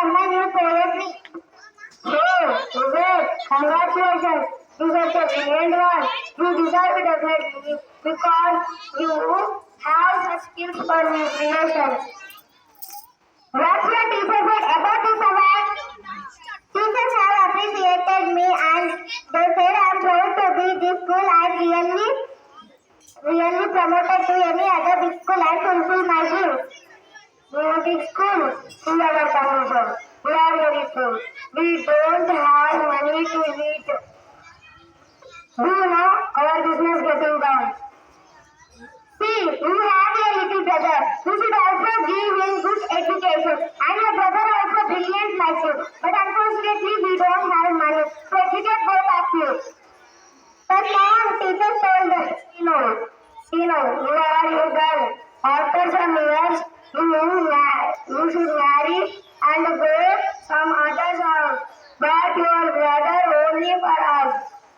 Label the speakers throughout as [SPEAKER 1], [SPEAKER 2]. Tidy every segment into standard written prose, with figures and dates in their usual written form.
[SPEAKER 1] have my new poetry. Hey, Uber, congratulations. You are the brilliant one. You deserve it definitely because you have such skills for relations. What's your teacher said about this award? Teachers have appreciated me and they said I am proud to be this school and really promoted to any other big school and fulfill my dreams. We are big school. See our condition. We are very poor. We don't have money to eat. Do you know our business getting down? See, you have your little brother. You should also give him good education. And your brother also brilliant like you. But unfortunately, we don't have money. So educate both of you. But mom, teacher told us, you are your girl. After some years, you should marry and go some other's house. But your brother only for us.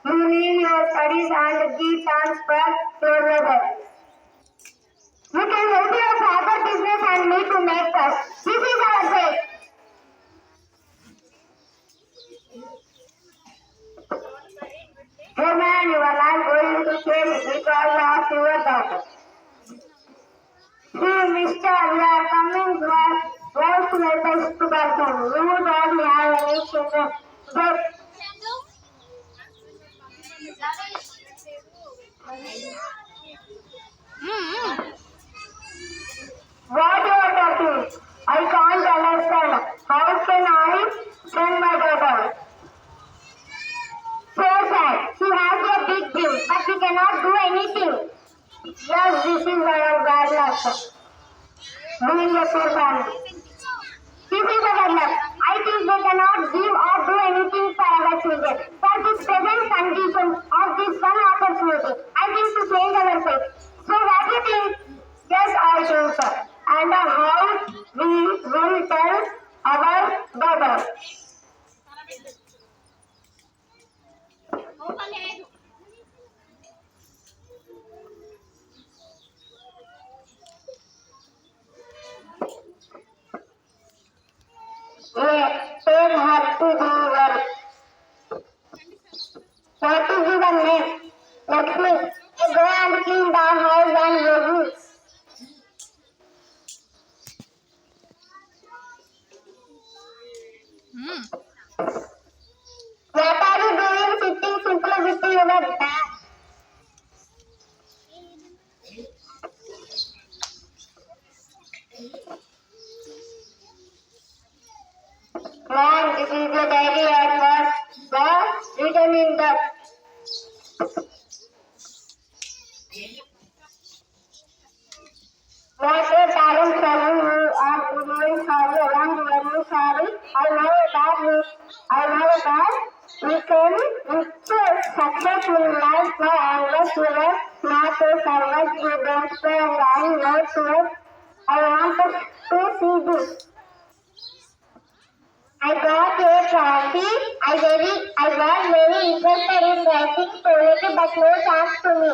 [SPEAKER 1] You leave your studies and give chance for your brother. You can help your father business and me to make us. This is our faith. Hey man, you are not going to change because of your daughter. See, mister, we are coming back. What's to make us to person? You don't have any children. But what you are talking? I can't understand. How can I send my daughter? So sad. She has a big dream, but she cannot do anything. Yes, this is our bad luck. Doing a poor family. This is our luck. I think they cannot give or do anything for our children. For this present condition of this one opportunity, I think to change our fate. So what do you think? Yes, I think so. And how we will tell our daughter. Take her to the work. What is your name? Lakshmi. Go and clean the house and review. What are you doing sitting simply with your bag? Man, this is the diary I was written in the what a talent for you are really sorry and very sorry. I know that we can reach success in life unless you are not a servant, you don't say and I am not sure. I want to see this. I got a trophy. I was very interested in writing poetry but no chance to me.